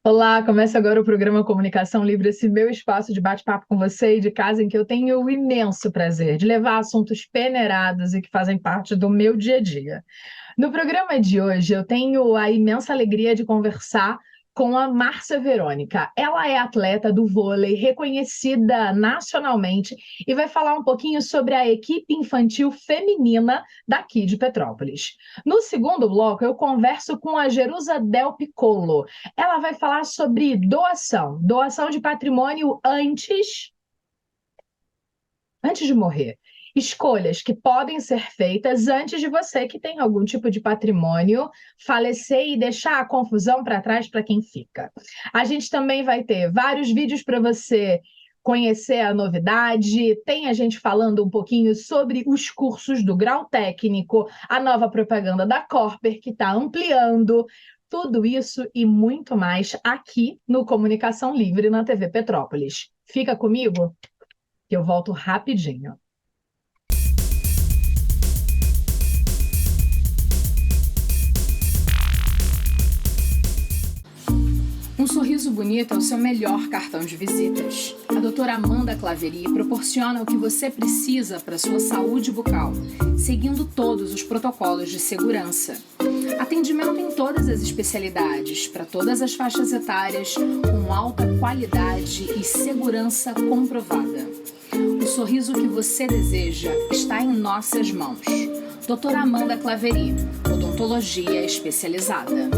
Olá, começa agora o programa Comunicação Livre, esse meu espaço de bate-papo com você e de casa em que eu tenho o imenso prazer de levar assuntos peneirados e que fazem parte do meu dia a dia. No programa de hoje, eu tenho a imensa alegria de conversar com a Márcia Verônica. Ela é atleta do vôlei, reconhecida nacionalmente, e vai falar um pouquinho sobre a equipe infantil feminina daqui de Petrópolis. No segundo bloco, eu converso com a Jerusa Del Piccolo. Ela vai falar sobre doação de patrimônio antes de morrer. Escolhas que podem ser feitas antes de você que tem algum tipo de patrimônio falecer e deixar a confusão para trás para quem fica. A gente também vai ter vários vídeos para você conhecer a novidade, tem a gente falando um pouquinho sobre os cursos do grau técnico, a nova propaganda da Corper que está ampliando, tudo isso e muito mais aqui no Comunicação Livre na TV Petrópolis. Fica comigo que eu volto rapidinho. Um sorriso bonito é o seu melhor cartão de visitas. A doutora Amanda Claveri proporciona o que você precisa para sua saúde bucal, seguindo todos os protocolos de segurança. Atendimento em todas as especialidades, para todas as faixas etárias, com alta qualidade e segurança comprovada. O sorriso que você deseja está em nossas mãos. Doutora Amanda Claveri, odontologia especializada.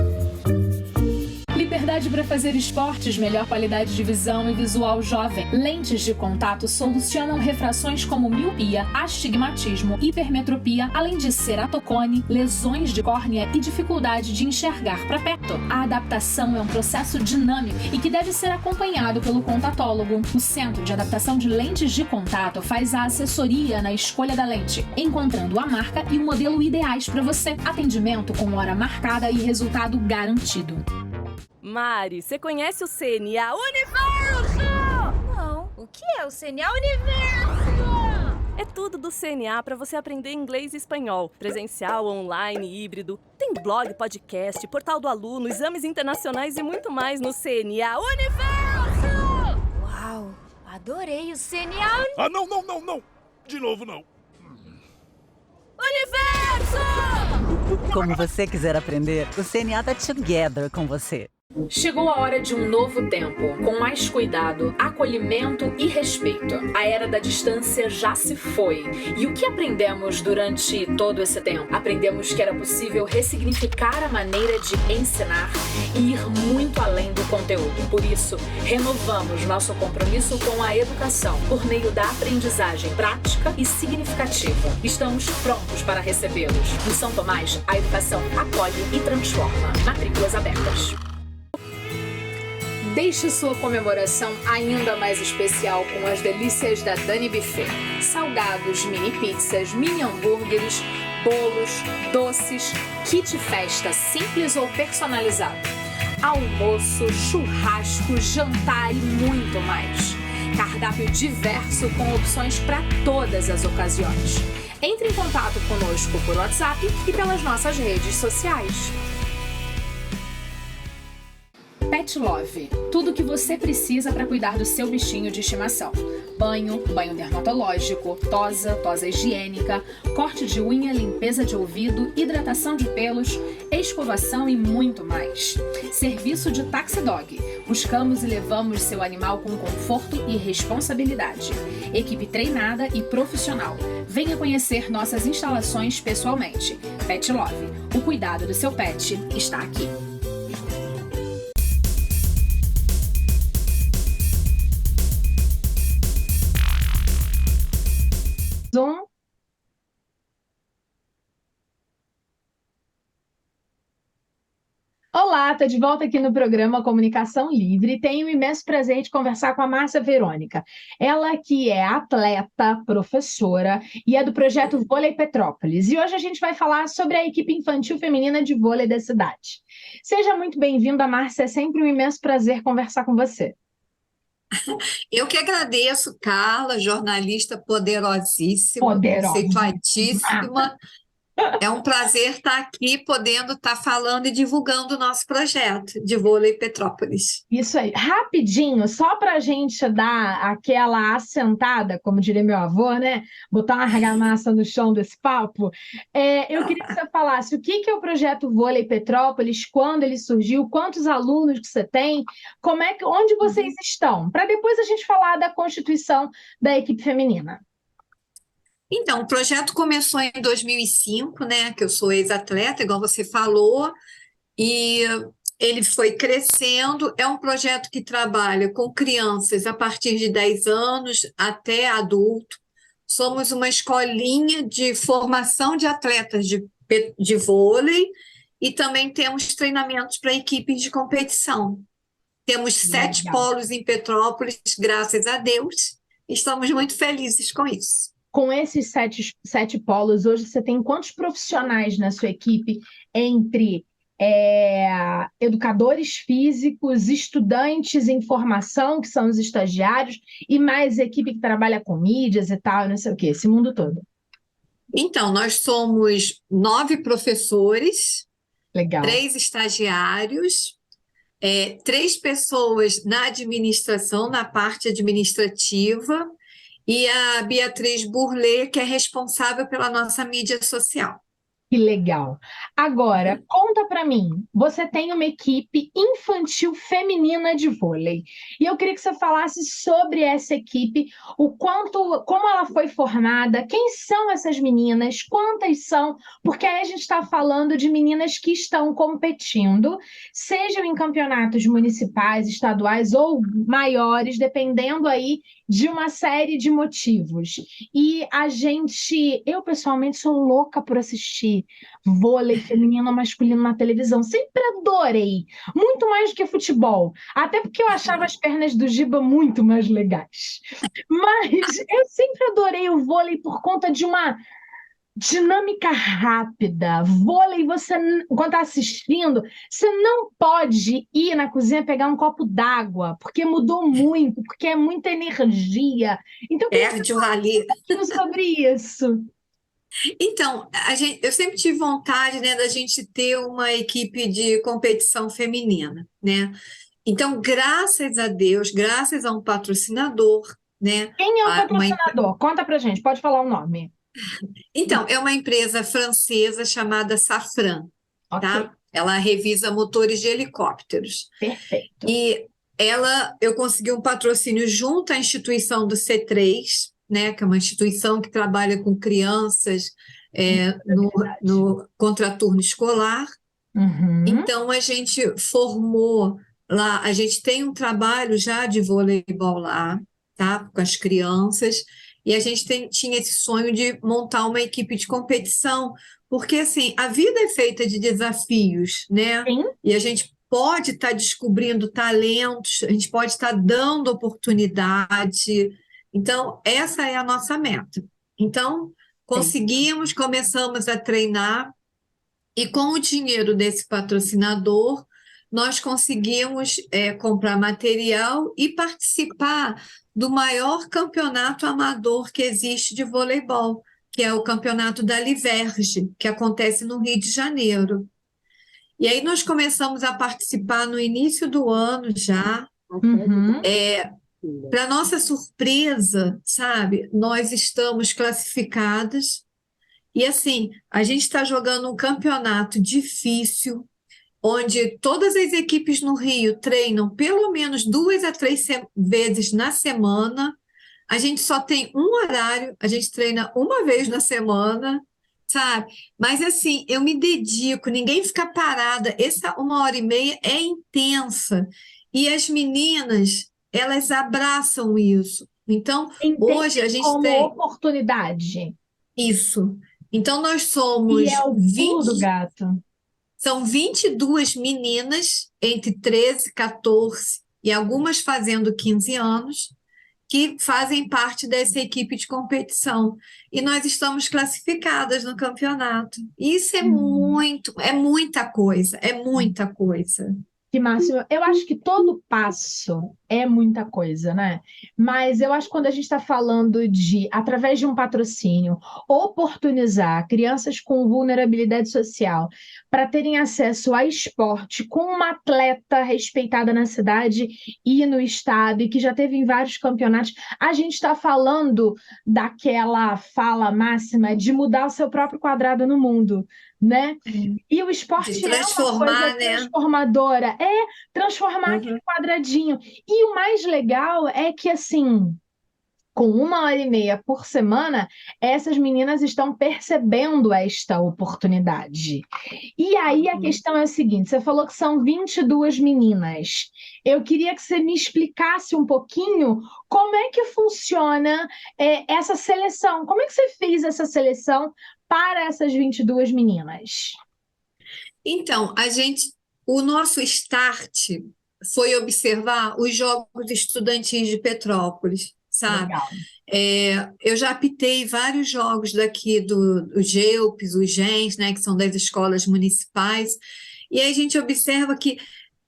Liberdade para fazer esportes, melhor qualidade de visão e visual jovem. Lentes de contato solucionam refrações como miopia, astigmatismo, hipermetropia, além de ceratocone, lesões de córnea e dificuldade de enxergar para perto. A adaptação é um processo dinâmico e que deve ser acompanhado pelo contatólogo. O Centro de Adaptação de Lentes de Contato faz a assessoria na escolha da lente, encontrando a marca e o modelo ideais para você. Atendimento com hora marcada e resultado garantido. Mari, você conhece o CNA Universo? Não, o que é o CNA Universo? É tudo do CNA para você aprender inglês e espanhol. Presencial, online, híbrido. Tem blog, podcast, portal do aluno, exames internacionais e muito mais no CNA Universo! Uau, adorei o CNA Ah, não, não, não, não! De novo, não. Universo! Como você quiser aprender, o CNA tá together com você. Chegou a hora de um novo tempo, com mais cuidado, acolhimento e respeito. A era da distância já se foi. E o que aprendemos durante todo esse tempo? Aprendemos que era possível ressignificar a maneira de ensinar e ir muito além do conteúdo. Por isso, renovamos nosso compromisso com a educação, por meio da aprendizagem prática e significativa. Estamos prontos para recebê-los. No São Tomás, a educação acolhe e transforma. Matrículas abertas. Deixe sua comemoração ainda mais especial com as delícias da Dani Buffet. Salgados, mini pizzas, mini hambúrgueres, bolos, doces, kit festa simples ou personalizado. Almoço, churrasco, jantar e muito mais. Cardápio diverso com opções para todas as ocasiões. Entre em contato conosco por WhatsApp e pelas nossas redes sociais. Pet Love, tudo o que você precisa para cuidar do seu bichinho de estimação. Banho dermatológico, tosa higiênica, corte de unha, limpeza de ouvido, hidratação de pelos, escovação e muito mais. Serviço de Taxi Dog. Buscamos e levamos seu animal com conforto e responsabilidade. Equipe treinada e profissional. Venha conhecer nossas instalações pessoalmente. Pet Love, o cuidado do seu pet está aqui. Um. Olá, estou de volta aqui no programa Comunicação Livre e tenho o imenso prazer de conversar com a Márcia Verônica. Ela que é atleta, professora e é do projeto Vôlei Petrópolis. E hoje a gente vai falar sobre a equipe infantil feminina de vôlei da cidade. Seja muito bem-vinda, Márcia. É sempre um imenso prazer conversar com você. Eu que agradeço, Carla, jornalista poderosíssima, Poderosa. conceituadíssima. É um prazer estar aqui, podendo estar falando e divulgando o nosso projeto de vôlei Petrópolis. Isso aí. Rapidinho, só para a gente dar aquela assentada, como diria meu avô, né? Botar uma argamassa no chão desse papo. Eu queria que você falasse o que que é o projeto Vôlei Petrópolis, quando ele surgiu, quantos alunos que você tem, onde vocês estão, para depois a gente falar da constituição da equipe feminina. Então, o projeto começou em 2005, né? Que eu sou ex-atleta, igual você falou, e ele foi crescendo. É um projeto que trabalha com crianças a partir de 10 anos até adulto. Somos uma escolinha de formação de atletas de vôlei e também temos treinamentos para equipes de competição. Temos 7 Legal. polos em Petrópolis, graças a Deus. Estamos muito felizes com isso. Com esses sete polos, hoje você tem quantos profissionais na sua equipe entre educadores físicos, estudantes em formação, que são os estagiários, e mais equipe que trabalha com mídias e tal, não sei o quê, esse mundo todo. Então, nós somos 9 professores, Legal. 3 estagiários, 3 pessoas na administração, na parte administrativa, e a Beatriz Burlé, que é responsável pela nossa mídia social. Que legal. Agora, conta para mim, você tem uma equipe infantil feminina de vôlei. E eu queria que você falasse sobre essa equipe, como ela foi formada, quem são essas meninas, quantas são, porque aí a gente está falando de meninas que estão competindo, sejam em campeonatos municipais, estaduais ou maiores, dependendo aí de uma série de motivos. E eu pessoalmente sou louca por assistir vôlei feminino ou masculino na televisão. Sempre adorei, muito mais do que futebol. Até porque eu achava as pernas do Giba muito mais legais. Mas eu sempre adorei o vôlei por conta de uma dinâmica rápida. Vôlei, quando está assistindo, você não pode ir na cozinha pegar um copo d'água, porque mudou muito, porque é muita energia. Então, eu queria Perde o rally. falar um pouquinho sobre isso. Então, eu sempre tive vontade, né, da gente ter uma equipe de competição feminina, né? Então, graças a Deus, graças a um patrocinador, né? Quem é o patrocinador? Conta pra gente, pode falar o nome. Então, é uma empresa francesa chamada Safran, Ok, tá? Ela revisa motores de helicópteros. perfeito. E eu consegui um patrocínio junto à instituição do C3, né, que é uma instituição que trabalha com crianças no contraturno escolar. Uhum. Então, a gente formou lá, a gente tem um trabalho já de voleibol lá, tá, com as crianças, e a gente tinha esse sonho de montar uma equipe de competição, porque, assim, a vida é feita de desafios, né? Sim. E a gente pode estar descobrindo talentos, a gente pode estar dando oportunidade. Então, essa é a nossa meta. Então, começamos a treinar, e com o dinheiro desse patrocinador, nós conseguimos comprar material e participar do maior campeonato amador que existe de voleibol, que é o campeonato da Liverge, que acontece no Rio de Janeiro. E aí nós começamos a participar no início do ano já. Uhum. Para nossa surpresa, sabe, nós estamos classificadas. E assim, a gente está jogando um campeonato difícil, onde todas as equipes no Rio treinam pelo menos 2 a 3 vezes na semana. A gente só tem um horário, a gente treina uma vez na semana, sabe? Mas assim, eu me dedico, ninguém fica parada. Essa 1h30 é intensa. E as meninas, elas abraçam isso. Então, hoje a gente como tem oportunidade. isso. Então, nós E somos é o pulo do gato. são 22 meninas entre 13, 14 e algumas fazendo 15 anos, que fazem parte dessa equipe de competição. E nós estamos classificadas no campeonato. Isso é muita coisa, é muita coisa. Que máximo. Eu acho que todo passo é muita coisa, né? Mas eu acho que quando a gente está falando de, através de um patrocínio, oportunizar crianças com vulnerabilidade social para terem acesso a esporte com uma atleta respeitada na cidade e no estado e que já teve em vários campeonatos, a gente está falando daquela fala máxima de mudar o seu próprio quadrado no mundo, né? E o De esporte é uma coisa transformar, né? transformadora, é transformar aquele Uhum. quadradinho. E o mais legal é que, assim, com 1 hora e meia por semana, essas meninas estão percebendo esta oportunidade. E aí a Uhum. questão é a seguinte: você falou que são 22 meninas. Eu queria que você me explicasse um pouquinho como é que funciona essa seleção. Como é que você fez essa seleção para essas 22 meninas? Então, o nosso start foi observar os Jogos Estudantis de Petrópolis, sabe? Legal. Eu já apitei vários jogos daqui do GEUPS, os GENS, né, que são das escolas municipais, e aí a gente observa que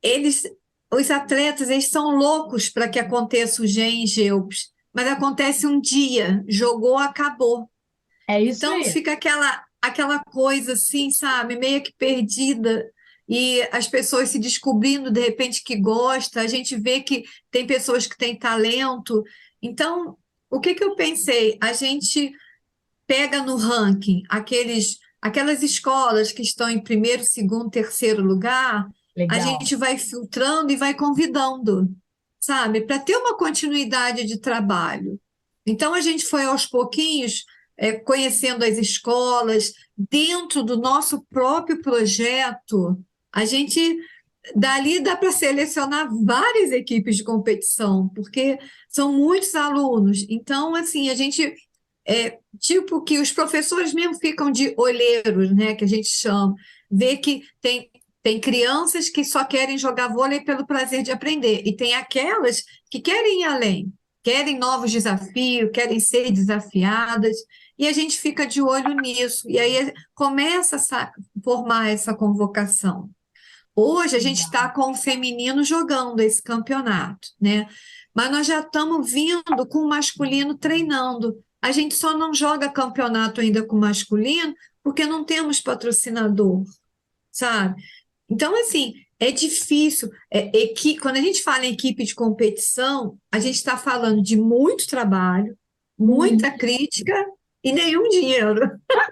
eles, os atletas, eles são loucos para que aconteça o GEM e GEUPS, mas acontece um dia, jogou, acabou. É isso Então aí. fica aquela coisa assim, sabe, meio que perdida. E as pessoas se descobrindo de repente que gosta, a gente vê que tem pessoas que têm talento. Então, o que eu pensei? A gente pega no ranking aquelas escolas que estão em primeiro, segundo, terceiro lugar, a Legal. gente vai filtrando e vai convidando, sabe, para ter uma continuidade de trabalho. Então, a gente foi aos pouquinhos, conhecendo as escolas, dentro do nosso próprio projeto, a gente. Dali dá para selecionar várias equipes de competição, porque são muitos alunos. Então, assim, a gente tipo que os professores mesmo ficam de olheiros, né, que a gente chama, vê que tem crianças que só querem jogar vôlei pelo prazer de aprender, e tem aquelas que querem ir além, querem novos desafios, querem ser desafiadas, e a gente fica de olho nisso, e aí começa a formar essa convocação. Hoje a gente está com o feminino jogando esse campeonato, né? Mas nós já estamos vindo com o masculino treinando. A gente só não joga campeonato ainda com o masculino porque não temos patrocinador, sabe? Então, assim, é difícil. Quando a gente fala em equipe de competição, a gente está falando de muito trabalho, muita crítica e nenhum dinheiro.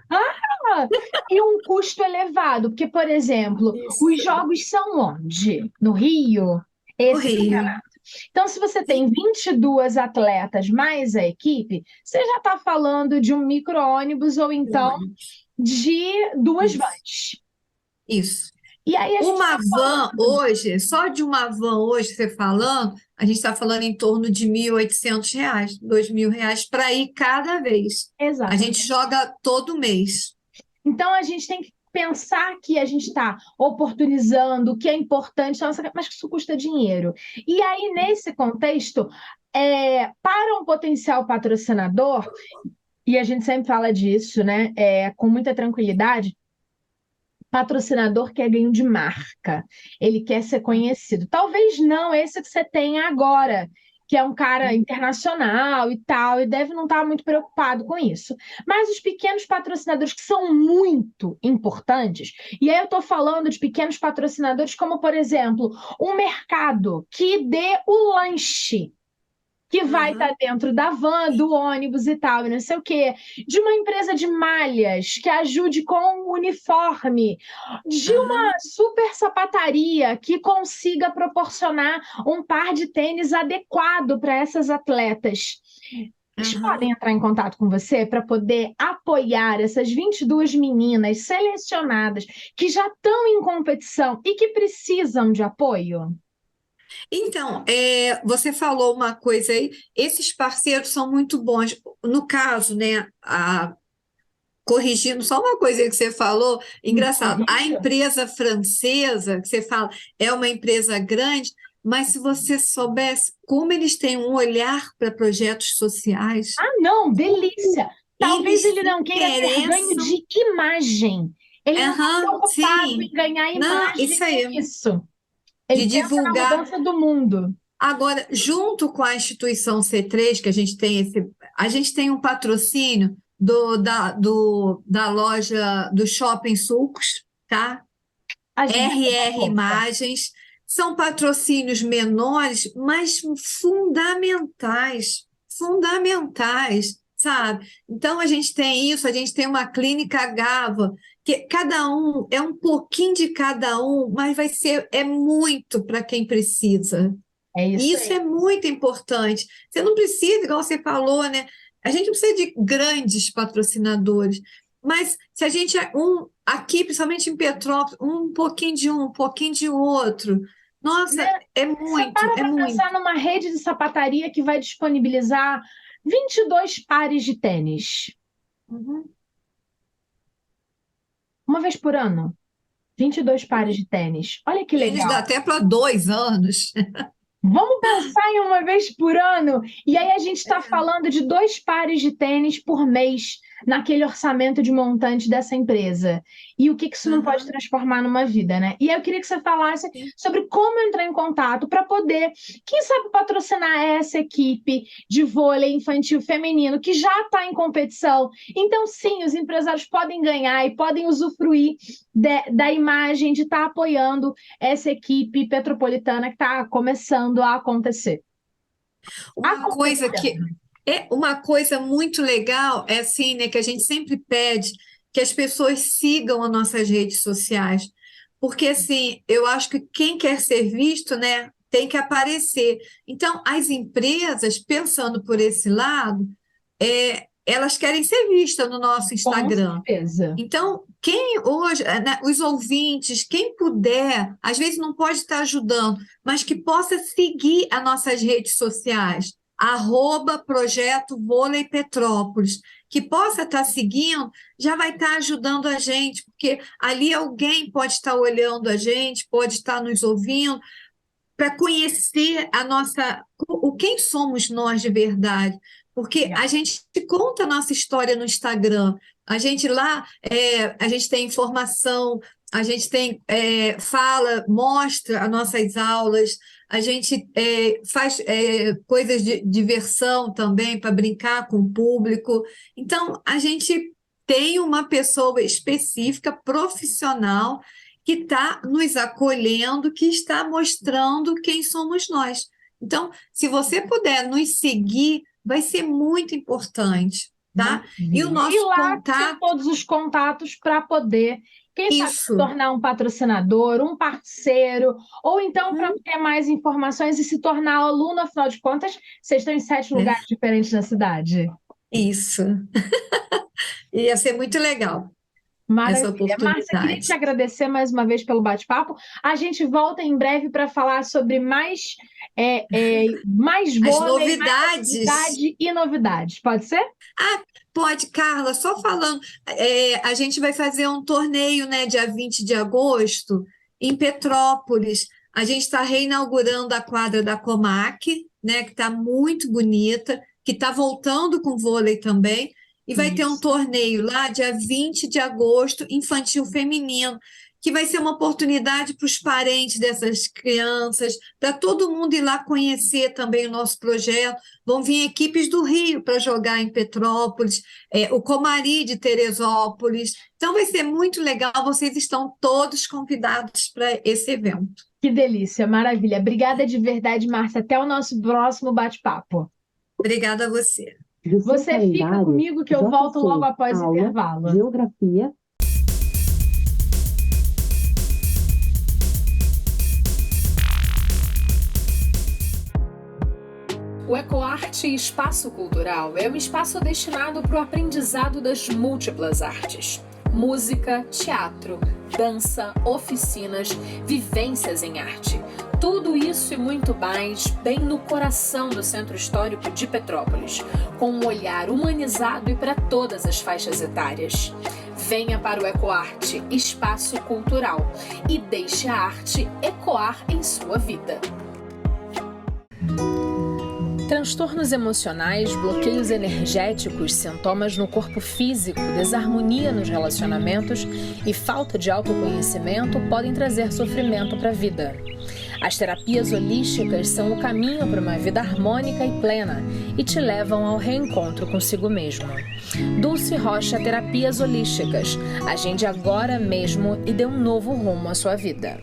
Ah, e um custo elevado, porque, por exemplo, os Isso. jogos são onde? No Rio? No Esse Rio. campeonato. Então, se você tem 22 atletas mais a equipe, você já está falando de um micro-ônibus ou então de duas Isso. vans. Isso. E aí a gente Uma está van falando. hoje, só de uma van hoje, você falando, a gente está falando em torno de R$ 1.800, R$ 2.000 para ir cada vez. A gente Exatamente. joga todo mês. Então, a gente tem que pensar que a gente está oportunizando o que é importante, mas que isso custa dinheiro. E aí, nesse contexto, para um potencial patrocinador, e a gente sempre fala disso, né, com muita tranquilidade, patrocinador quer ganho de marca, ele quer ser conhecido. Talvez não esse que você tenha agora, que é um cara internacional e tal, e deve não estar muito preocupado com isso. Mas os pequenos patrocinadores que são muito importantes, e aí eu estou falando de pequenos patrocinadores como, por exemplo, um mercado que dê o lanche que vai estar Aham, dentro da van, do ônibus e tal, e não sei o quê, de uma empresa de malhas que ajude com o uniforme, de uma aham, super sapataria que consiga proporcionar um par de tênis adequado para essas atletas. Eles aham. podem entrar em contato com você para poder apoiar essas 22 meninas selecionadas que já estão em competição e que precisam de apoio? Então, você falou uma coisa aí, esses parceiros são muito bons. No caso, né, corrigindo só uma coisa que você falou, engraçado, a Corrija. empresa francesa, que você fala, é uma empresa grande, mas se você soubesse como eles têm um olhar para projetos sociais, Ah, não, como delícia. Talvez eles ele se não queira ter ganho interessam. de imagem. Ele não está Aham, preocupado em sim. ganhar Não, imagem isso com aí. isso. Ele de pensa na divulgar. mudança do mundo. Agora, junto com a instituição C3, que a gente tem um patrocínio da loja do Shopping Sulcos, tá? RR Imagens, são patrocínios menores, mas fundamentais, sabe? Então, a gente tem isso, a gente tem uma clínica Gava, que cada um é um pouquinho de cada um, mas é muito para quem precisa. É isso Isso aí. é muito importante. Você não precisa, igual você falou, né? A gente não precisa de grandes patrocinadores, mas se a gente aqui, principalmente em Petrópolis, um pouquinho de outro, nossa, é Você muito, para é para muito. pensar numa rede de sapataria que vai disponibilizar 22 pares de tênis. Uhum. Uma vez por ano. 22 pares de tênis. Olha que Eles dão legal. até para 2 anos. Vamos pensar em uma vez por ano. E aí a gente está falando de 2 pares de tênis por mês naquele orçamento de montante dessa empresa. E o que isso não pode transformar numa vida, né? E eu queria que você falasse sobre como entrar em contato para poder, quem sabe, patrocinar essa equipe de vôlei infantil feminino que já está em competição. Então, sim, os empresários podem ganhar e podem usufruir da imagem de estar apoiando essa equipe petropolitana que está começando a acontecer. Uma coisa muito legal é assim, né, que a gente sempre pede que as pessoas sigam as nossas redes sociais, porque assim, eu acho que quem quer ser visto, né, tem que aparecer. Então, as empresas, pensando por esse lado, elas querem ser vistas no nosso Instagram. Com certeza. Então, quem hoje, né, os ouvintes, quem puder, às vezes não pode estar ajudando, mas que possa seguir as nossas redes sociais, @Projeto Vôlei Petrópolis, que possa estar seguindo, já vai estar ajudando a gente, porque ali alguém pode estar olhando a gente, pode estar nos ouvindo, para conhecer quem somos nós de verdade. Porque a gente conta a nossa história no Instagram, a gente lá, a gente tem informação, a gente tem fala, mostra as nossas aulas, a gente faz coisas de diversão também para brincar com o público. Então, a gente tem uma pessoa específica, profissional, que está nos acolhendo, que está mostrando quem somos nós. Então, se você puder nos seguir, vai ser muito importante, tá? E o nosso lá contato... tem todos os contatos para poder, quem sabe, se Isso. tornar um patrocinador, um parceiro, ou então para ter mais informações e se tornar aluno, afinal de contas, vocês estão em 7 lugares diferentes na cidade. Isso. Ia ser muito legal. Maravilha. Essa oportunidade. Márcia, queria te agradecer mais uma vez pelo bate-papo. A gente volta em breve para falar sobre mais vôlei, mais atividade e novidades. Pode ser? Pode, Carla. Só falando, a gente vai fazer um torneio, né, dia 20 de agosto, em Petrópolis. A gente está reinaugurando a quadra da Comac, né, que está muito bonita, que está voltando com vôlei também. E vai ter um torneio lá, dia 20 de agosto, infantil feminino, que vai ser uma oportunidade para os parentes dessas crianças, para todo mundo ir lá conhecer também o nosso projeto. Vão vir equipes do Rio para jogar em Petrópolis, o Comari de Teresópolis. Então vai ser muito legal, vocês estão todos convidados para esse evento. Que delícia, maravilha. Obrigada de verdade, Márcia. Até o nosso próximo bate-papo. Obrigada a você. Você fica comigo que eu volto logo após o intervalo. Geografia. O EcoArte Espaço Cultural é um espaço destinado para o aprendizado das múltiplas artes. Música, teatro, dança, oficinas, vivências em arte. Tudo isso e muito mais bem no coração do Centro Histórico de Petrópolis, com um olhar humanizado e para todas as faixas etárias. Venha para o EcoArte Espaço Cultural e deixe a arte ecoar em sua vida. Transtornos emocionais, bloqueios energéticos, sintomas no corpo físico, desarmonia nos relacionamentos e falta de autoconhecimento podem trazer sofrimento para a vida. As terapias holísticas são o caminho para uma vida harmônica e plena e te levam ao reencontro consigo mesmo. Dulce Rocha Terapias Holísticas. Agende agora mesmo e dê um novo rumo à sua vida.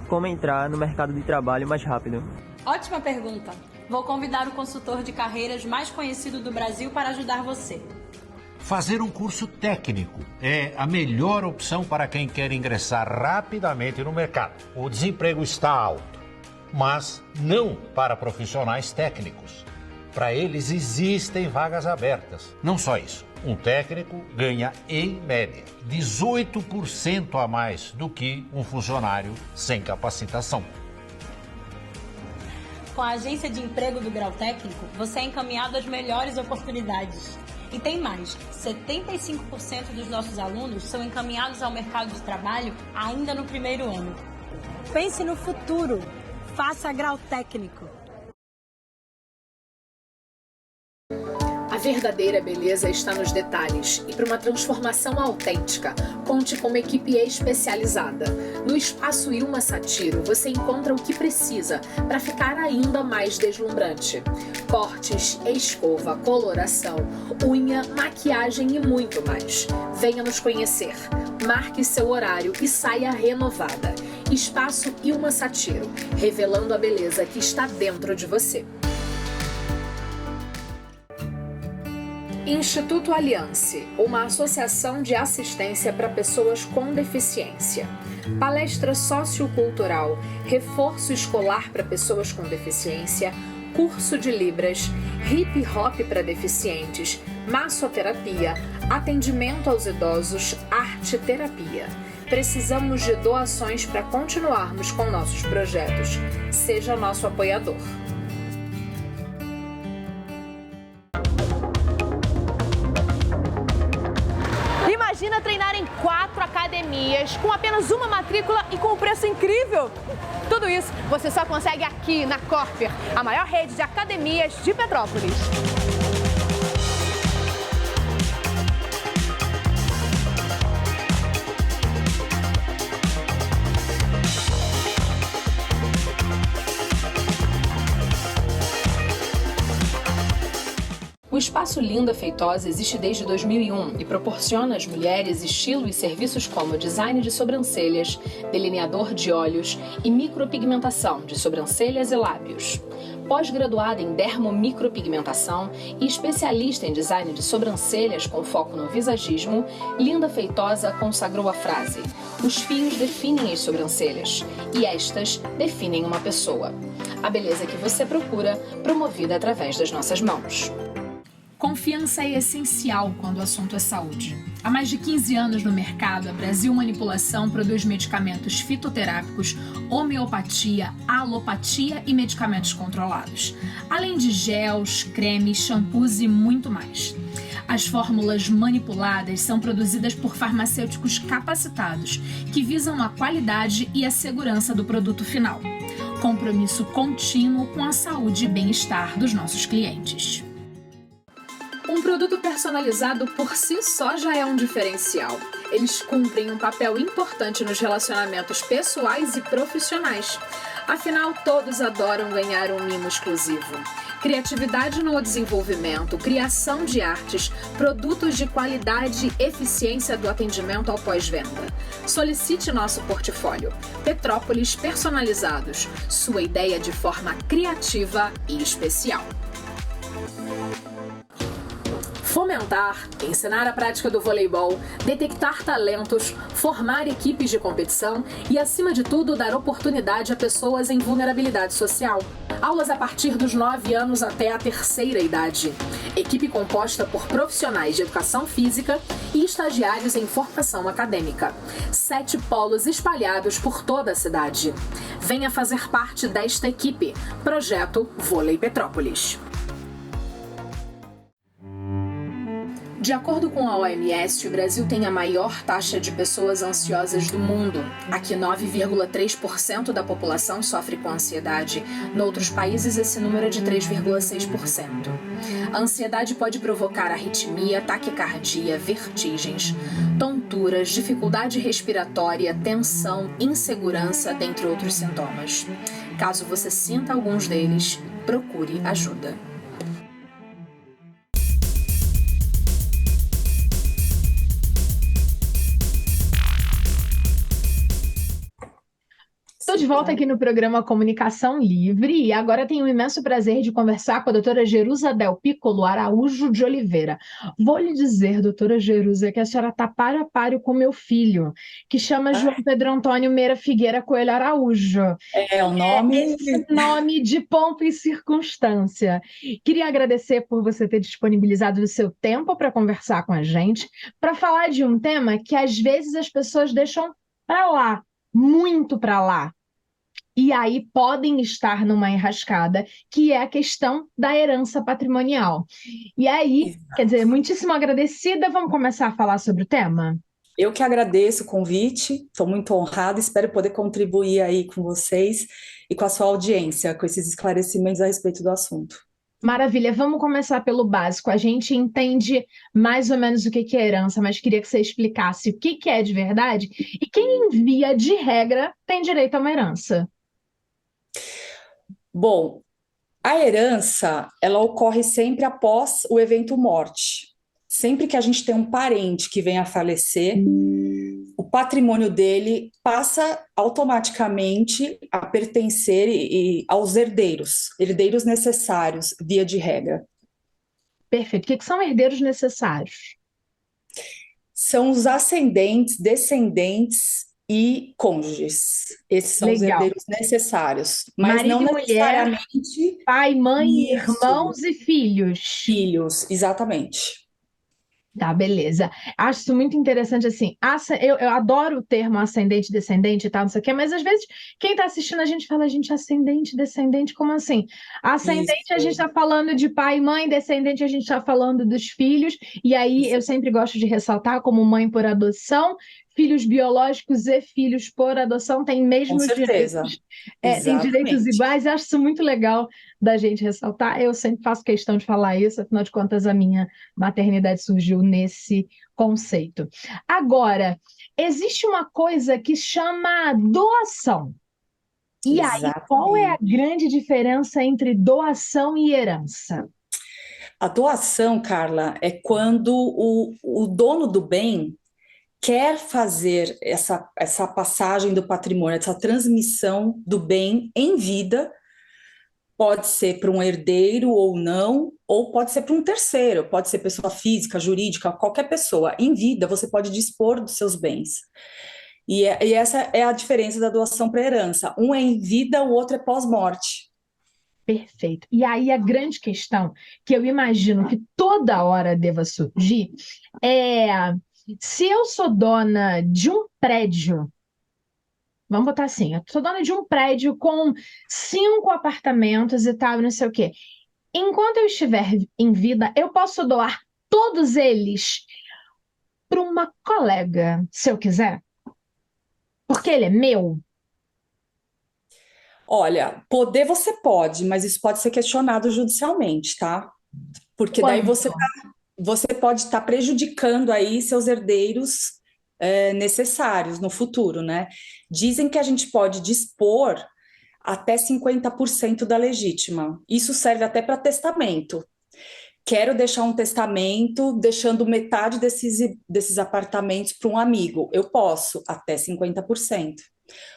Como entrar no mercado de trabalho mais rápido? Ótima pergunta. Vou convidar o consultor de carreiras mais conhecido do Brasil para ajudar você. Fazer um curso técnico é a melhor opção para quem quer ingressar rapidamente no mercado. O desemprego está alto, mas não para profissionais técnicos. Para eles existem vagas abertas. Não só isso, um técnico ganha, em média, 18% a mais do que um funcionário sem capacitação. Com a agência de emprego do Grau Técnico, você é encaminhado às melhores oportunidades. E tem mais, 75% dos nossos alunos são encaminhados ao mercado de trabalho ainda no primeiro ano. Pense no futuro. Faça Grau Técnico. A verdadeira beleza está nos detalhes e para uma transformação autêntica, conte com uma equipe especializada. No Espaço Ilma Satiro, você encontra o que precisa para ficar ainda mais deslumbrante. Cortes, escova, coloração, unha, maquiagem e muito mais. Venha nos conhecer, marque seu horário e saia renovada. Espaço Ilma Satiro, revelando a beleza que está dentro de você. Instituto Aliance, uma associação de assistência para pessoas com deficiência. Palestra sociocultural, reforço escolar para pessoas com deficiência, curso de Libras, hip hop para deficientes, massoterapia, atendimento aos idosos, arte terapia. Precisamos de doações para continuarmos com nossos projetos. Seja nosso apoiador. Imagina treinar em 4 academias com apenas uma matrícula e com um preço incrível. Tudo isso você só consegue aqui na Corper, a maior rede de academias de Petrópolis. O Espaço Linda Feitosa existe desde 2001 e proporciona às mulheres estilo e serviços como design de sobrancelhas, delineador de olhos e micropigmentação de sobrancelhas e lábios. Pós-graduada em dermomicropigmentação e especialista em design de sobrancelhas com foco no visagismo, Linda Feitosa consagrou a frase: "Os fios definem as sobrancelhas e estas definem uma pessoa". A beleza que você procura, promovida através das nossas mãos. Confiança é essencial quando o assunto é saúde. Há mais de 15 anos no mercado, a Brasil Manipulação produz medicamentos fitoterápicos, homeopatia, alopatia e medicamentos controlados, além de gels, cremes, shampoos e muito mais. As fórmulas manipuladas são produzidas por farmacêuticos capacitados, que visam a qualidade e a segurança do produto final. Compromisso contínuo com a saúde e bem-estar dos nossos clientes. Um produto personalizado por si só já é um diferencial. Eles cumprem um papel importante nos relacionamentos pessoais e profissionais. Afinal, todos adoram ganhar um mimo exclusivo. Criatividade no desenvolvimento, criação de artes, produtos de qualidade e eficiência do atendimento ao pós-venda. Solicite nosso portfólio. Petrópolis Personalizados. Sua ideia de forma criativa e especial. fomentar, ensinar a prática do voleibol, detectar talentos, formar equipes de competição e, acima de tudo, dar oportunidade a pessoas em vulnerabilidade social. Aulas a partir dos 9 anos até a terceira idade. Equipe composta por profissionais de educação física e estagiários em formação acadêmica. 7 polos espalhados por toda a cidade. Venha fazer parte desta equipe. Projeto Vôlei Petrópolis. De acordo com a OMS, o Brasil tem a maior taxa de pessoas ansiosas do mundo. Aqui, 9,3% da população sofre com ansiedade. Noutros países, esse número é de 3,6%. A ansiedade pode provocar arritmia, taquicardia, vertigens, tonturas, dificuldade respiratória, tensão, insegurança, dentre outros sintomas. Caso você sinta alguns deles, procure ajuda. Estou de volta aqui no programa Comunicação Livre e agora tenho o imenso prazer de conversar com a doutora Jerusa Del Piccolo Araújo de Oliveira. Vou lhe dizer, doutora Jerusa, que a senhora está páreo a páreo com meu filho, que chama João Pedro Antônio Meira Figueira Coelho Araújo. É o nome... Esse nome de pompa e circunstância. Queria agradecer por você ter disponibilizado o seu tempo para conversar com a gente, para falar de um tema que às vezes as pessoas deixam para lá, muito para lá. E aí podem estar numa enrascada, que é a questão da herança patrimonial. E aí, quer dizer, muitíssimo agradecida, vamos começar a falar sobre o tema? Eu que agradeço o convite, estou muito honrada, espero poder contribuir aí com vocês e com a sua audiência, com esses esclarecimentos a respeito do assunto. Maravilha, vamos começar pelo básico. A gente entende mais ou menos o que é herança, mas queria que você explicasse o que é de verdade e quem, via de regra, tem direito a uma herança. Bom, a herança, ela ocorre sempre após o evento morte. Sempre que a gente tem um parente que venha a falecer, o patrimônio dele passa automaticamente a pertencer aos herdeiros necessários, via de regra. Perfeito. O que são herdeiros necessários? São os ascendentes, descendentes e cônjuges. Esses são os herdeiros necessários. Mas marido não e necessariamente... mulher, pai, mãe, irmãos e filhos. Filhos, exatamente. Tá, beleza. Acho isso muito interessante, assim, eu adoro o termo ascendente, descendente e tal, não sei o quê, mas às vezes quem está assistindo a gente fala, gente, ascendente, descendente, como assim? Ascendente Isso. A gente está falando de pai e mãe, descendente a gente está falando dos filhos, e aí eu sempre gosto de ressaltar como mãe por adoção, filhos biológicos e filhos por adoção têm mesmos direitos, têm direitos iguais, e acho isso muito legal da gente ressaltar. Eu sempre faço questão de falar isso, afinal de contas a minha maternidade surgiu nesse conceito. Agora, existe uma coisa que chama doação. E aí, qual é a grande diferença entre doação e herança? A doação, Carla, é quando o dono do bem quer fazer essa passagem do patrimônio, essa transmissão do bem em vida, pode ser para um herdeiro ou não, ou pode ser para um terceiro, pode ser pessoa física, jurídica, qualquer pessoa. Em vida, você pode dispor dos seus bens. E essa é a diferença da doação para a herança. Um é em vida, o outro é pós-morte. Perfeito. E aí a grande questão, que eu imagino que toda hora deva surgir, é... Se eu sou dona de um prédio, vamos botar assim, eu sou dona de um prédio com 5 apartamentos e tal, não sei o quê. Enquanto eu estiver em vida, eu posso doar todos eles para uma colega, se eu quiser? Porque ele é meu? Olha, poder você pode, mas isso pode ser questionado judicialmente, tá? Porque daí você pode estar prejudicando aí seus herdeiros necessários no futuro, né? Dizem que a gente pode dispor até 50% da legítima. Isso serve até para testamento. Quero deixar um testamento deixando metade desses apartamentos para um amigo. Eu posso, até 50%.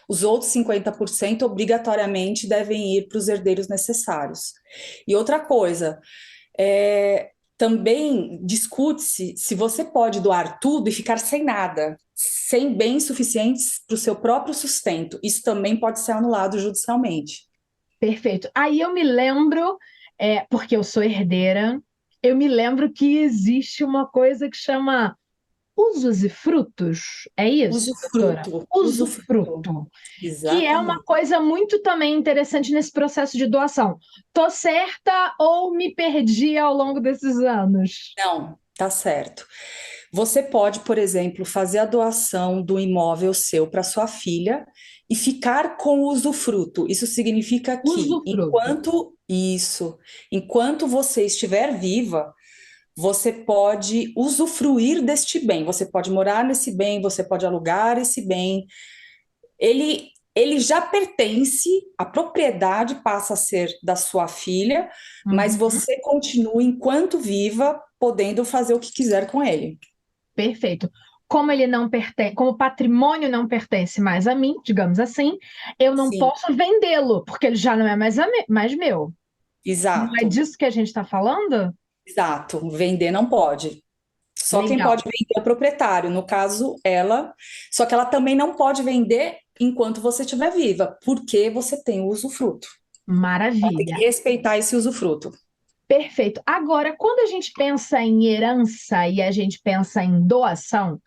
Os outros 50% obrigatoriamente devem ir para os herdeiros necessários. E outra coisa, também discute-se se você pode doar tudo e ficar sem nada, sem bens suficientes para o seu próprio sustento. Isso também pode ser anulado judicialmente. Perfeito. Aí eu me lembro, porque eu sou herdeira, eu me lembro que existe uma coisa que chama usufrutos. É isso, doutora? Usufruto. Usufruto. Que é uma Exatamente. coisa muito também interessante nesse processo de doação. Tô certa ou me perdi ao longo desses anos? Não, tá certo. Você pode, por exemplo, fazer a doação do imóvel seu para sua filha e ficar com o usufruto. Isso significa que Usufruto. enquanto você estiver viva, você pode usufruir deste bem. Você pode morar nesse bem, você pode alugar esse bem. Ele já pertence, a propriedade passa a ser da sua filha, mas você continua, enquanto viva, podendo fazer o que quiser com ele. Perfeito. Como ele não pertence, como o patrimônio não pertence mais a mim, digamos assim, eu não Sim, posso vendê-lo, porque ele já não é mais meu. Não é exato, disso que a gente está falando? exato. Vender não pode. Só quem Legal. pode vender é o proprietário, no caso, ela. Só que ela também não pode vender enquanto você estiver viva, porque você tem o usufruto. Ela tem que Maravilha. respeitar esse usufruto. Perfeito. Agora, quando a gente pensa em herança e a gente pensa em doação,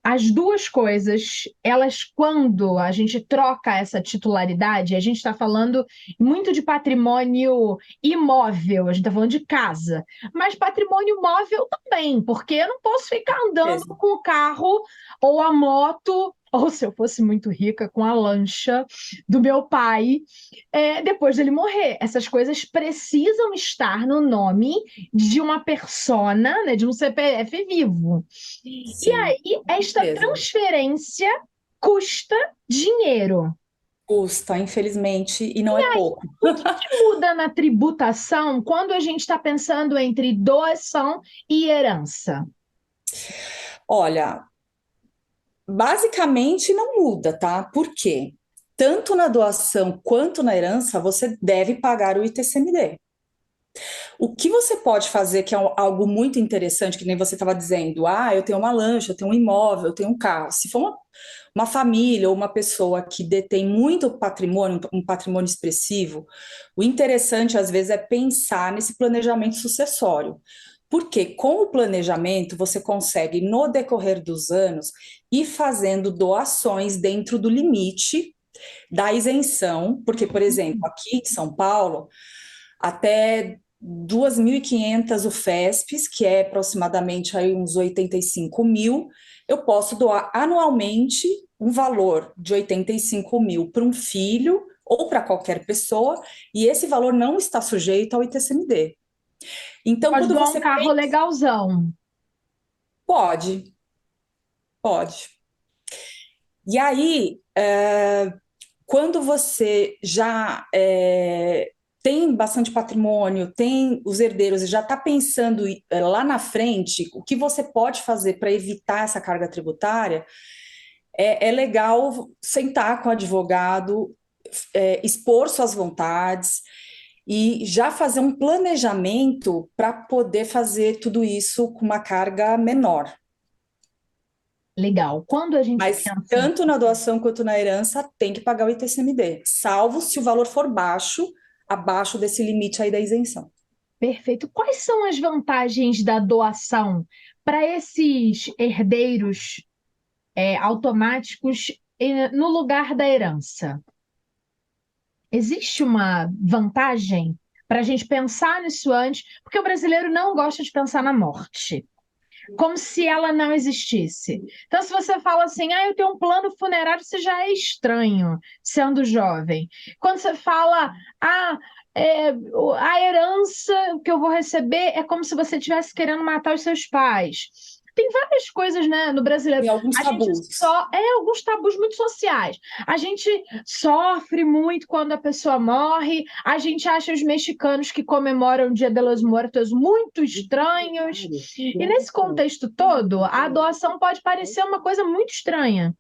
as duas coisas, elas, quando a gente troca essa titularidade, a gente está falando muito de patrimônio imóvel, a gente está falando de casa, mas patrimônio móvel também, porque eu não posso ficar andando Mesmo. com o carro ou a moto, ou se eu fosse muito rica, com a lancha do meu pai, depois dele morrer. Essas coisas precisam estar no nome de uma persona, né, de um CPF vivo. E Sim, aí, com esta certeza. transferência custa dinheiro. Custa, infelizmente, e não é pouco. O que muda na tributação quando a gente está pensando entre doação e herança? Olha, basicamente não muda, tá? Por quê? Tanto na doação quanto na herança, você deve pagar o ITCMD. O que você pode fazer, que é algo muito interessante, que nem você estava dizendo, eu tenho uma lancha, eu tenho um imóvel, eu tenho um carro. Se for uma família ou uma pessoa que detém muito patrimônio, um patrimônio expressivo, o interessante, às vezes, é pensar nesse planejamento sucessório. Porque com o planejamento você consegue, no decorrer dos anos, ir fazendo doações dentro do limite da isenção, porque, por exemplo, aqui em São Paulo, até 2.500 UFESPs, que é aproximadamente aí uns 85 mil, eu posso doar anualmente um valor de 85 mil para um filho ou para qualquer pessoa, e esse valor não está sujeito ao ITCMD. Então, Pode quando doar você um carro pensa, legalzão. pode, pode. E aí, quando você já tem bastante patrimônio, tem os herdeiros e já está pensando lá na frente, o que você pode fazer para evitar essa carga tributária, é legal sentar com o advogado, expor suas vontades e já fazer um planejamento para poder fazer tudo isso com uma carga menor. Legal. Quando a gente Mas pensa. tanto na doação quanto na herança tem que pagar o ITCMD, salvo se o valor for baixo, abaixo desse limite aí da isenção. Perfeito. Quais são as vantagens da doação para esses herdeiros automáticos no lugar da herança? Existe uma vantagem para a gente pensar nisso antes, porque o brasileiro não gosta de pensar na morte, como se ela não existisse. Então, se você fala assim, eu tenho um plano funerário, você já é estranho, sendo jovem. Quando você fala, a herança que eu vou receber é como se você estivesse querendo matar os seus pais. Tem várias coisas, né, no brasileiro. Tem alguns A gente tabus. alguns tabus muito sociais. A gente sofre muito quando a pessoa morre. A gente acha os mexicanos que comemoram o Dia de los Muertos muito estranhos. E nesse contexto todo, a doação pode parecer uma coisa muito estranha.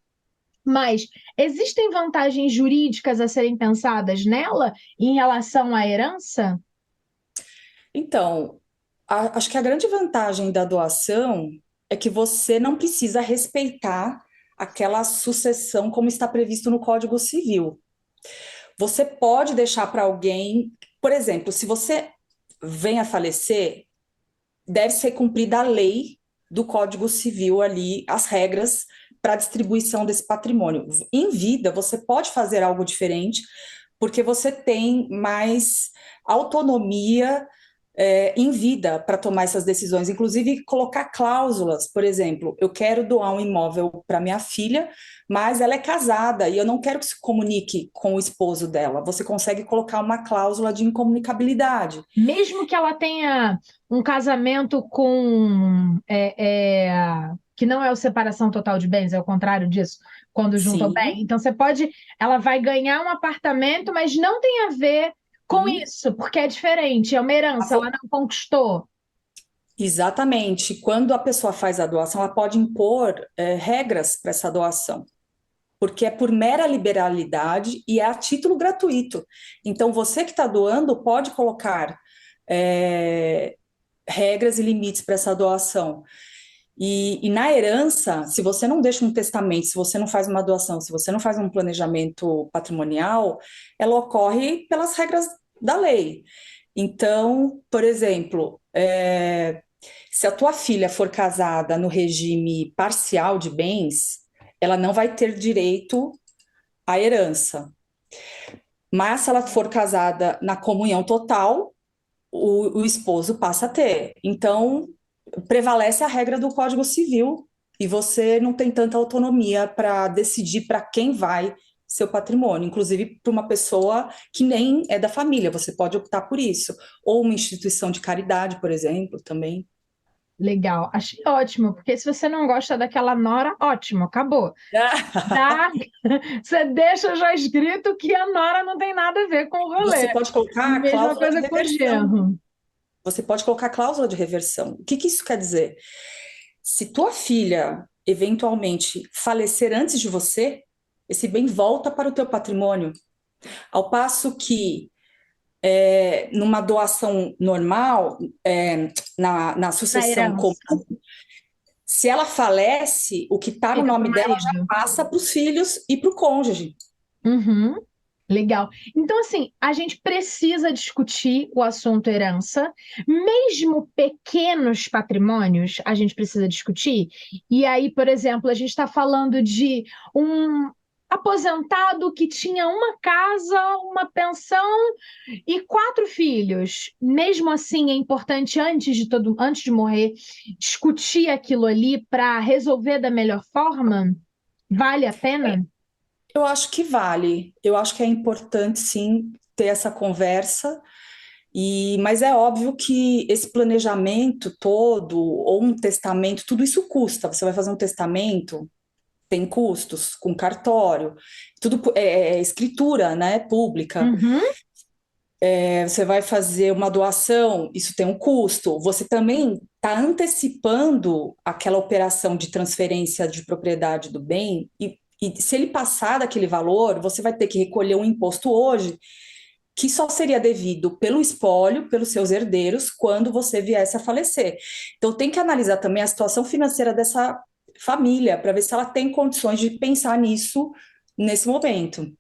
Mas existem vantagens jurídicas a serem pensadas nela em relação à herança? Então, Acho que a grande vantagem da doação é que você não precisa respeitar aquela sucessão como está previsto no Código Civil. Você pode deixar para alguém, por exemplo, se você vem a falecer, deve ser cumprida a lei do Código Civil ali, as regras para a distribuição desse patrimônio. Em vida, você pode fazer algo diferente, porque você tem mais autonomia em vida para tomar essas decisões, inclusive colocar cláusulas, por exemplo, eu quero doar um imóvel para minha filha, mas ela é casada e eu não quero que se comunique com o esposo dela. Você consegue colocar uma cláusula de incomunicabilidade. Mesmo que ela tenha um casamento que não é a separação total de bens, é o contrário disso, quando junta o bem. Então ela vai ganhar um apartamento, mas não tem a ver com isso, porque é diferente, é uma herança, ela não conquistou. Exatamente. Quando a pessoa faz a doação, ela pode impor regras para essa doação, porque é por mera liberalidade e é a título gratuito. Então, você que está doando pode colocar regras e limites para essa doação. E na herança, se você não deixa um testamento, se você não faz uma doação, se você não faz um planejamento patrimonial, ela ocorre pelas regras da lei. Então, por exemplo, se a tua filha for casada no regime parcial de bens, ela não vai ter direito à herança. Mas se ela for casada na comunhão total, o esposo passa a ter. Então, prevalece a regra do Código Civil e você não tem tanta autonomia para decidir para quem vai seu patrimônio, inclusive para uma pessoa que nem é da família, você pode optar por isso. Ou uma instituição de caridade, por exemplo, também. Legal, achei ótimo, porque se você não gosta daquela nora, ótimo, acabou. Você deixa já escrito que a nora não tem nada a ver com o rolê. Você pode colocar a mesma cláusula coisa de com o reversão. genro. Você pode colocar cláusula de reversão. O que isso quer dizer? Se tua filha eventualmente falecer antes de você, esse bem volta para o teu patrimônio. Ao passo que numa doação normal, na sucessão comum, se ela falece, o que está no nome dela já passa para os filhos e para o cônjuge. Uhum. Legal. Então, assim, a gente precisa discutir o assunto herança, mesmo pequenos patrimônios, a gente precisa discutir. E aí, por exemplo, a gente está falando de um aposentado que tinha uma casa, uma pensão e 4 filhos. Mesmo assim, é importante, antes de morrer, discutir aquilo ali para resolver da melhor forma? Vale a pena? Eu acho que vale. Eu acho que é importante, sim, ter essa conversa. Mas é óbvio que esse planejamento todo, ou um testamento, tudo isso custa. Você vai fazer um testamento, tem custos, com cartório, tudo é escritura, né, pública. Você vai fazer uma doação, isso tem um custo. Você também está antecipando aquela operação de transferência de propriedade do bem, e se ele passar daquele valor, você vai ter que recolher um imposto hoje, que só seria devido pelo espólio, pelos seus herdeiros, quando você viesse a falecer. Então, tem que analisar também a situação financeira dessa família, para ver se ela tem condições de pensar nisso nesse momento.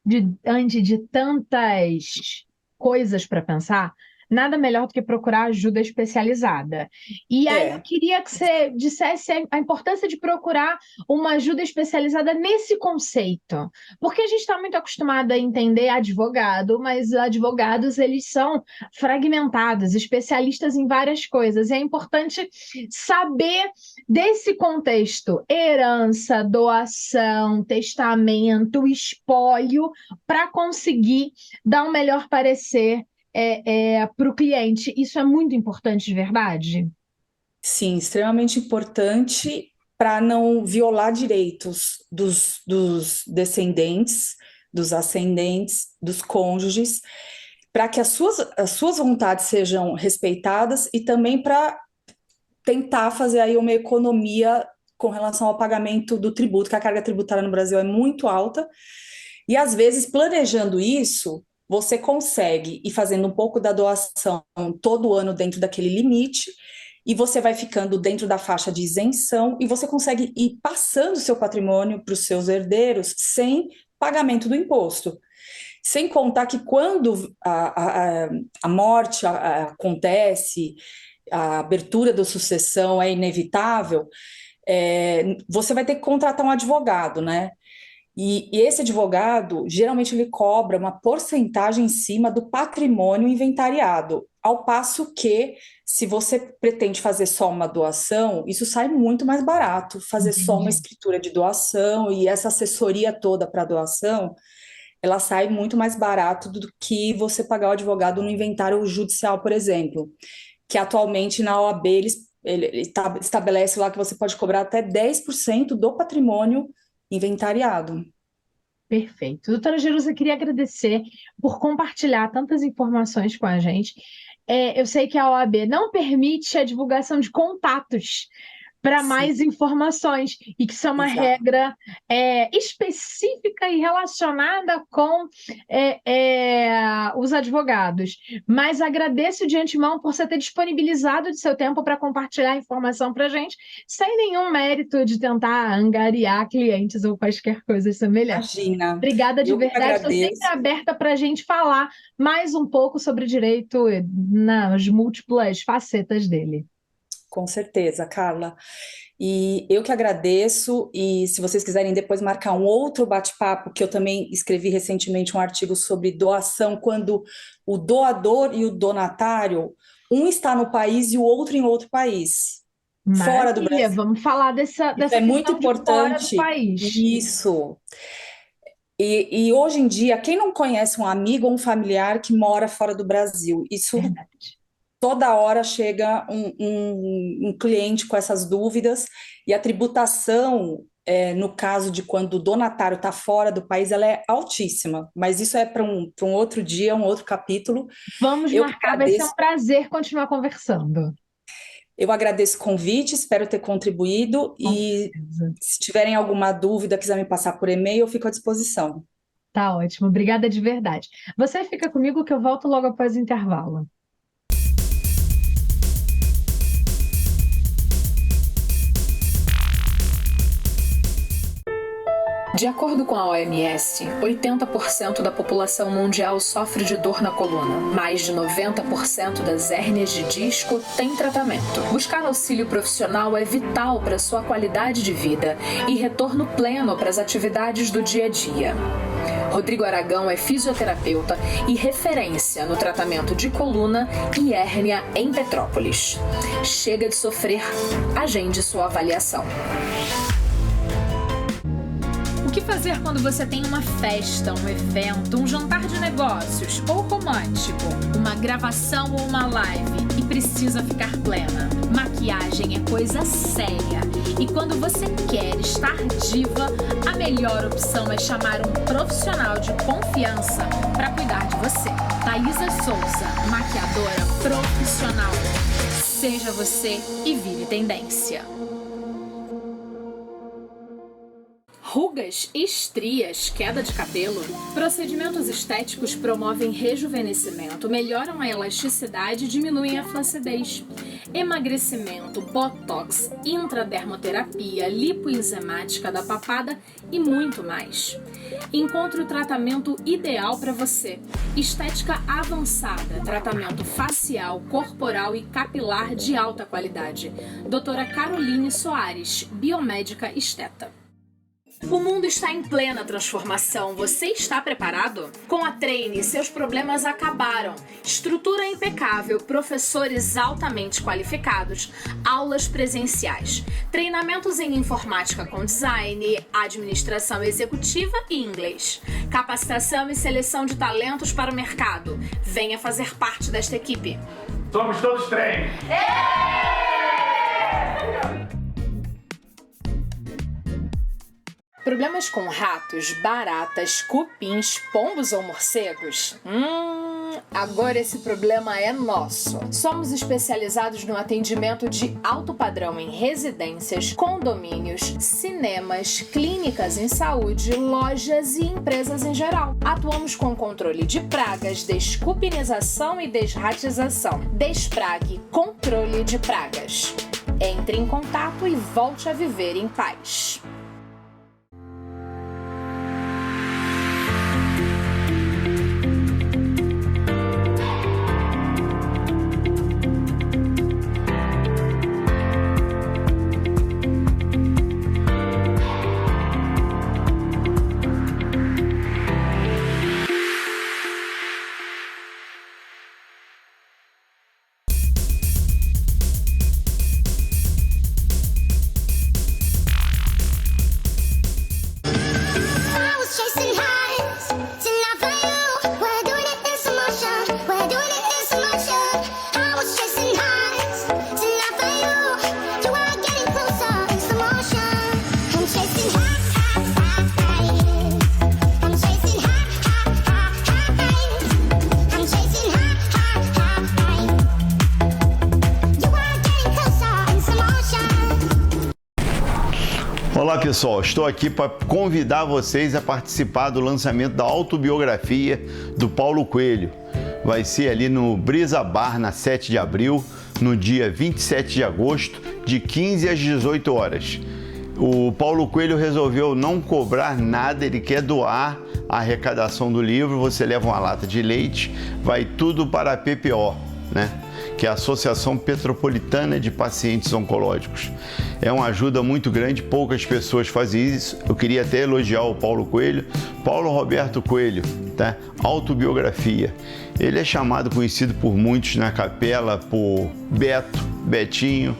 Diante de tantas coisas para pensar, nada melhor do que procurar ajuda especializada. E aí eu queria que você dissesse a importância de procurar uma ajuda especializada nesse conceito. Porque a gente está muito acostumado a entender advogado, mas advogados, eles são fragmentados, especialistas em várias coisas. E é importante saber desse contexto: herança, doação, testamento, espólio, para conseguir dar um melhor parecer para o cliente. Isso é muito importante, de verdade? Sim, extremamente importante para não violar direitos dos descendentes, dos ascendentes, dos cônjuges, para que as suas vontades sejam respeitadas e também para tentar fazer aí uma economia com relação ao pagamento do tributo, que a carga tributária no Brasil é muito alta, e às vezes planejando isso, você consegue ir fazendo um pouco da doação todo ano dentro daquele limite, e você vai ficando dentro da faixa de isenção, e você consegue ir passando o seu patrimônio para os seus herdeiros sem pagamento do imposto. Sem contar que quando a morte acontece, a abertura da sucessão é inevitável, você vai ter que contratar um advogado, né? E esse advogado, geralmente, ele cobra uma porcentagem em cima do patrimônio inventariado, ao passo que, se você pretende fazer só uma doação, isso sai muito mais barato, fazer só uma escritura de doação e essa assessoria toda para doação, ela sai muito mais barato do que você pagar o advogado no inventário judicial, por exemplo, que atualmente na OAB ele estabelece lá que você pode cobrar até 10% do patrimônio inventariado. Perfeito. Doutora Jerusa, queria agradecer por compartilhar tantas informações com a gente. Eu sei que a OAB não permite a divulgação de contatos para mais informações, e que isso é uma regra específica e relacionada com os advogados. Mas agradeço de antemão por você ter disponibilizado de seu tempo para compartilhar a informação para a gente, sem nenhum mérito de tentar angariar clientes ou quaisquer coisas semelhantes. Imagina. Obrigada de verdade. Estou sempre aberta para a gente falar mais um pouco sobre direito nas múltiplas facetas dele. Com certeza, Carla. E eu que agradeço, e se vocês quiserem depois marcar um outro bate-papo, que eu também escrevi recentemente um artigo sobre doação, quando o doador e o donatário, um está no país e o outro em outro país, fora do Brasil. Vamos falar dessa é muito importante. De fora do país. Isso. E hoje em dia, quem não conhece um amigo ou um familiar que mora fora do Brasil? Isso... Verdade. Toda hora chega um cliente com essas dúvidas, e a tributação, no caso de quando o donatário está fora do país, ela é altíssima, mas isso é para um outro dia, um outro capítulo. Vamos marcar, vai ser um prazer continuar conversando. Eu agradeço o convite, espero ter contribuído, e se tiverem alguma dúvida, quiser me passar por e-mail, eu fico à disposição. Tá ótimo, obrigada de verdade. Você fica comigo que eu volto logo após o intervalo. De acordo com a OMS, 80% da população mundial sofre de dor na coluna. Mais de 90% das hérnias de disco têm tratamento. Buscar auxílio profissional é vital para sua qualidade de vida e retorno pleno para as atividades do dia a dia. Rodrigo Aragão é fisioterapeuta e referência no tratamento de coluna e hérnia em Petrópolis. Chega de sofrer, agende sua avaliação. O que fazer quando você tem uma festa, um evento, um jantar de negócios ou romântico, uma gravação ou uma live e precisa ficar plena? Maquiagem é coisa séria, e quando você quer estar diva, a melhor opção é chamar um profissional de confiança para cuidar de você. Thaisa Souza, maquiadora profissional. Seja você e vire tendência. Rugas, estrias, queda de cabelo. Procedimentos estéticos promovem rejuvenescimento, melhoram a elasticidade e diminuem a flacidez. Emagrecimento, botox, intradermoterapia, lipoenzimática da papada e muito mais. Encontre o tratamento ideal para você. Estética avançada, tratamento facial, corporal e capilar de alta qualidade. Doutora Caroline Soares, biomédica esteta. O mundo está em plena transformação. Você está preparado? Com a Treine, seus problemas acabaram. Estrutura impecável, professores altamente qualificados, aulas presenciais, treinamentos em informática com design, administração executiva e inglês, capacitação e seleção de talentos para o mercado. Venha fazer parte desta equipe. Somos todos Treine. Problemas com ratos, baratas, cupins, pombos ou morcegos? Agora esse problema é nosso. Somos especializados no atendimento de alto padrão em residências, condomínios, cinemas, clínicas em saúde, lojas e empresas em geral. Atuamos com controle de pragas, descupinização e desratização. Desprague, controle de pragas. Entre em contato e volte a viver em paz. Olá pessoal, estou aqui para convidar vocês a participar do lançamento da autobiografia do Paulo Coelho. Vai ser ali no Brisa Bar, na 7 de abril, no dia 27 de agosto, de 15 às 18 horas. O Paulo Coelho resolveu não cobrar nada, ele quer doar a arrecadação do livro. Você leva uma lata de leite, vai tudo para a PPO, né? Que é a Associação Petropolitana de Pacientes Oncológicos. É uma ajuda muito grande, poucas pessoas fazem isso. Eu queria até elogiar o Paulo Coelho, Paulo Roberto Coelho, tá? Autobiografia. Ele é conhecido por muitos na capela, por Betinho,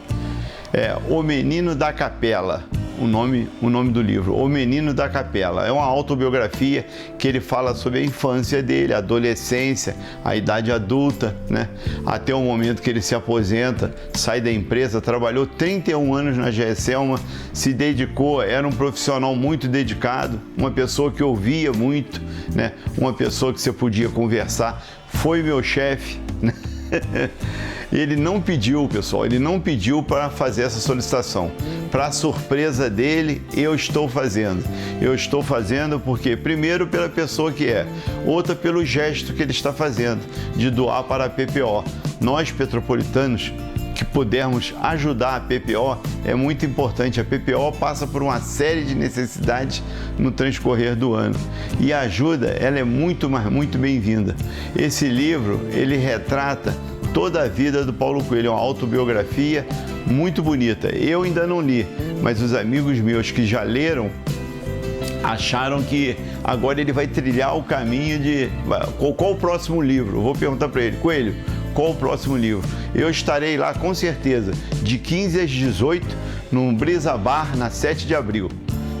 O Menino da Capela. O nome do livro, O Menino da Capela. É uma autobiografia que ele fala sobre a infância dele, a adolescência, a idade adulta, né? Até o momento que ele se aposenta, sai da empresa, trabalhou 31 anos na GESELMA, se dedicou, era um profissional muito dedicado, uma pessoa que ouvia muito, né? Uma pessoa que você podia conversar. Foi meu chefe, né? Ele não pediu, pessoal, ele não pediu para fazer essa solicitação. Para surpresa dele, eu estou fazendo. Eu estou fazendo porque, primeiro, pela pessoa que é, outra pelo gesto que ele está fazendo, de doar para a PPO. Nós, petropolitanos, que pudermos ajudar a PPO, é muito importante. A PPO passa por uma série de necessidades no transcorrer do ano. E a ajuda, ela é muito bem-vinda. Esse livro, ele retrata toda a vida do Paulo Coelho, é uma autobiografia muito bonita. Eu ainda não li, mas os amigos meus que já leram acharam que agora ele vai trilhar o caminho de... Qual o próximo livro? Eu vou perguntar para ele, Coelho, qual o próximo livro? Eu estarei lá com certeza, de 15 às 18, no Brisa Bar, na 7 de abril,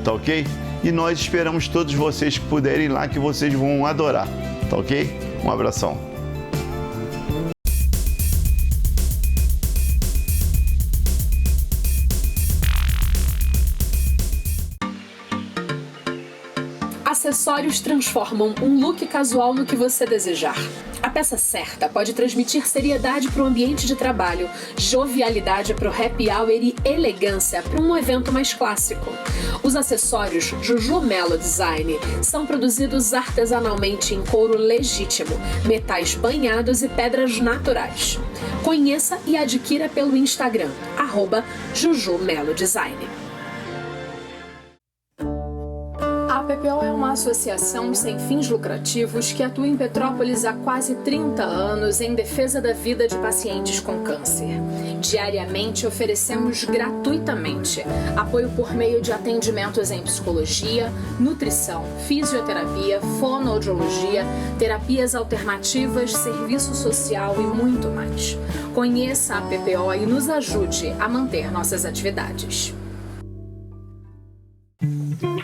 tá ok? E nós esperamos todos vocês que puderem ir lá, que vocês vão adorar, tá ok? Um abração. Acessórios transformam um look casual no que você desejar. A peça certa pode transmitir seriedade para o ambiente de trabalho, jovialidade para o happy hour e elegância para um evento mais clássico. Os acessórios Juju Melo Design são produzidos artesanalmente em couro legítimo, metais banhados e pedras naturais. Conheça e adquira pelo Instagram, @JujuMeloDesign. A PPO é uma associação sem fins lucrativos que atua em Petrópolis há quase 30 anos em defesa da vida de pacientes com câncer. Diariamente oferecemos gratuitamente apoio por meio de atendimentos em psicologia, nutrição, fisioterapia, fonoaudiologia, terapias alternativas, serviço social e muito mais. Conheça a PPO e nos ajude a manter nossas atividades.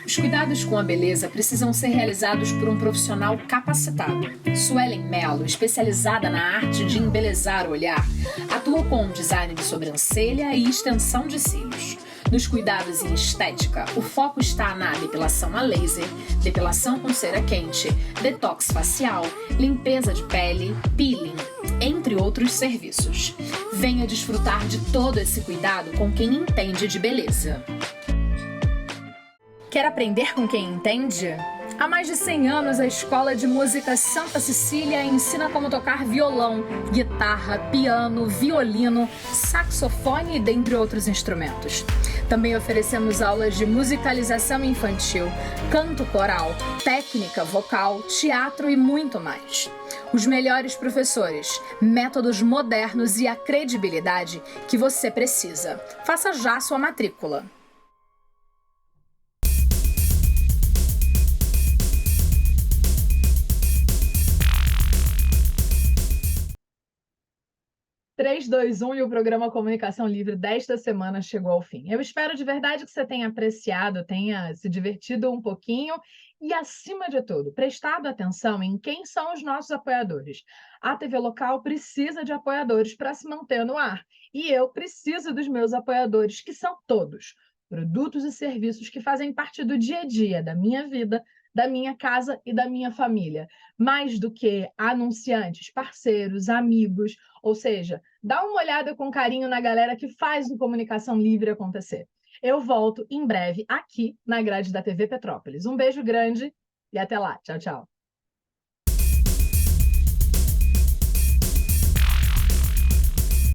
Os cuidados com a beleza precisam ser realizados por um profissional capacitado. Suelen Melo, especializada na arte de embelezar o olhar, atua com design de sobrancelha e extensão de cílios. Nos cuidados em estética, o foco está na depilação a laser, depilação com cera quente, detox facial, limpeza de pele, peeling, entre outros serviços. Venha desfrutar de todo esse cuidado com quem entende de beleza. Quer aprender com quem entende? Há mais de 100 anos, a Escola de Música Santa Cecília ensina como tocar violão, guitarra, piano, violino, saxofone e dentre outros instrumentos. Também oferecemos aulas de musicalização infantil, canto coral, técnica vocal, teatro e muito mais. Os melhores professores, métodos modernos e a credibilidade que você precisa. Faça já sua matrícula. Três, dois, 1 e o programa Comunicação Livre desta semana chegou ao fim. Eu espero de verdade que você tenha apreciado, tenha se divertido um pouquinho e, acima de tudo, prestado atenção em quem são os nossos apoiadores. A TV local precisa de apoiadores para se manter no ar e eu preciso dos meus apoiadores, que são todos produtos e serviços que fazem parte do dia a dia, da minha vida, da minha casa e da minha família. Mais do que anunciantes, parceiros, amigos, ou seja, dá uma olhada com carinho na galera que faz o Comunicação Livre acontecer. Eu volto em breve aqui na grade da TV Petrópolis. Um beijo grande e até lá. Tchau, tchau.